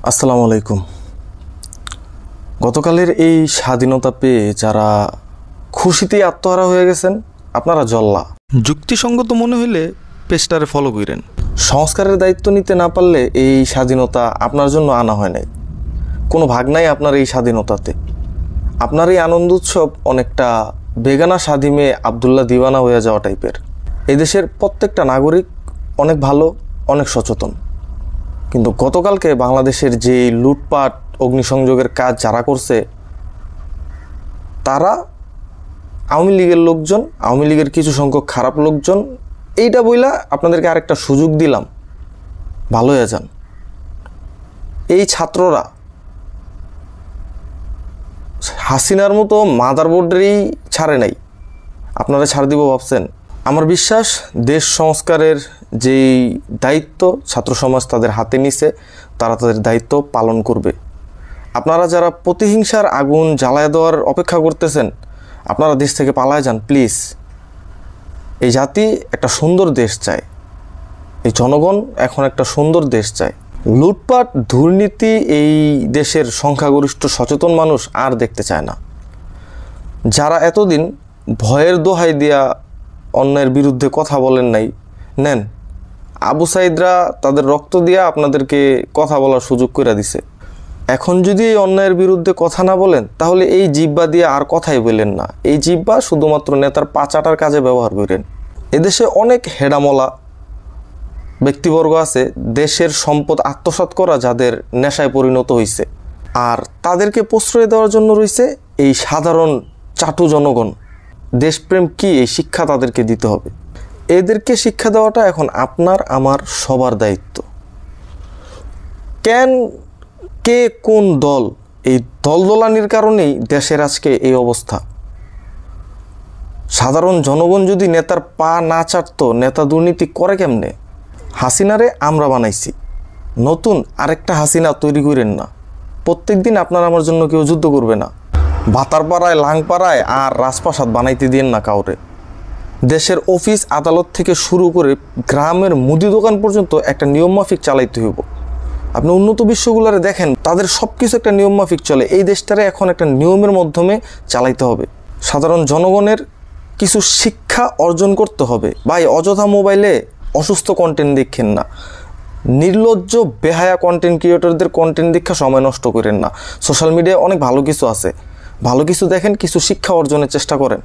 আসসালামু আলাইকুম। গতকালের এই স্বাধীনতা পেয়ে যারা খুশিতেই আত্মহারা হয়ে গেছেন, আপনারা জল্লা। যুক্তিসঙ্গত মনে হইলে পেজটারে ফলো করেন। সংস্কারের দায়িত্ব নিতে না পারলে এই স্বাধীনতা আপনার জন্য আনা হয় নাই, কোনো ভাগ নাই আপনার এই স্বাধীনতাতে। আপনার এই আনন্দ উৎসব অনেকটা বেগানা স্বাধী মেয়ে আবদুল্লাহ দিওয়ানা হয়ে যাওয়া টাইপের। এদেশের প্রত্যেকটা নাগরিক অনেক ভালো, অনেক সচেতন, কিন্তু গতকালকে বাংলাদেশের যে লুটপাট অগ্নিসংযোগের কাজ যারা করছে তারা আওয়ামী লীগের লোকজন, আওয়ামী লীগের কিছু সংখ্যক খারাপ লোকজন। এইটা বইলা আপনাদেরকে আরেকটা সুযোগ দিলাম, ভালো হয়ে যান। এই ছাত্ররা হাসিনার মতো মাদারবোর্ডেরই ছাড়ে নাই, আপনারা ছাড় দিব ভাবছেন? আমার বিশ্বাস দেশ সংস্কারের যেই দায়িত্ব ছাত্র সমাজ তাদের হাতে নিছে, তারা তাদের দায়িত্ব পালন করবে। আপনারা যারা প্রতিহিংসার আগুন জ্বালায় দেওয়ার অপেক্ষা করতেছেন, আপনারা দেশ থেকে পালায় যান প্লিজ। এই জাতি একটা সুন্দর দেশ চায়, এই জনগণ এখন একটা সুন্দর দেশ চায়। লুটপাট দুর্নীতি এই দেশের সংখ্যাগরিষ্ঠ সচেতন মানুষ আর দেখতে চায় না। যারা এতদিন ভয়ের দোহাই দিয়া অন্যায়ের বিরুদ্ধে কথা বলেন নাই, নেন আবু সাইদরা তাদের রক্ত দিয়া আপনাদেরকে কথা বলার সুযোগ করে দিছে। এখন যদি এই অন্যায়ের বিরুদ্ধে কথা না বলেন, তাহলে এই জিহ্বা দিয়ে আর কথাই বলেন না। এই জিহ্বা শুধুমাত্র নেতার পাচাটার কাজে ব্যবহার করেন। এদেশে অনেক হেডামলা ব্যক্তিবর্গ আছে দেশের সম্পদ আত্মসাৎ করা যাদের নেশায় পরিণত হয়েছে, আর তাদেরকে প্রশ্রয় দেওয়ার জন্য রয়েছে এই সাধারণ চাটু জনগণ। দেশপ্রেম কি, এই শিক্ষা তাদেরকে দিতে হবে। এদেরকে শিক্ষা দেওয়াটা এখন আপনার আমার সবার দায়িত্ব। কে কোন দল, এই দলদলানির কারণেই দেশের আজকে এই অবস্থা। সাধারণ জনগণ যদি নেতার পা না চাটতো, নেতা দুর্নীতি করে কেমনে? হাসিনারে আমরা বানাইছি, নতুন আরেকটা হাসিনা তৈরি করেন না। প্রত্যেক দিন আপনার আমার জন্য কেউ যুদ্ধ করবে না। ভাতারপাড়ায়, লাংপাড়ায় আর রাজপ্রাসাদ বানাইতে দিন না কাউরে। দেশের অফিস আদালত থেকে শুরু করে গ্রামের মুদি দোকান পর্যন্ত একটা নিয়মমাফিক চালাইতে হইব। আপনি উন্নত বিশ্বগুলোরে দেখেন, তাদের সব কিছু একটা নিয়মমাফিক চলে। এই দেশটারে এখন একটা নিয়মের মাধ্যমে চালাইতে হবে। সাধারণ জনগণের কিছু শিক্ষা অর্জন করতে হবে। ভাই, অযথা মোবাইলে অসুস্থ কন্টেন্ট দেখেন না, নির্লজ্জ বেহায়া কন্টেন্ট ক্রিয়েটরদের কন্টেন্ট দেখা সময় নষ্ট করেন না। সোশ্যাল মিডিয়ায় অনেক ভালো কিছু আছে, ভালো কিছু দেখেন, কিছু শিক্ষা অর্জনের চেষ্টা করেন।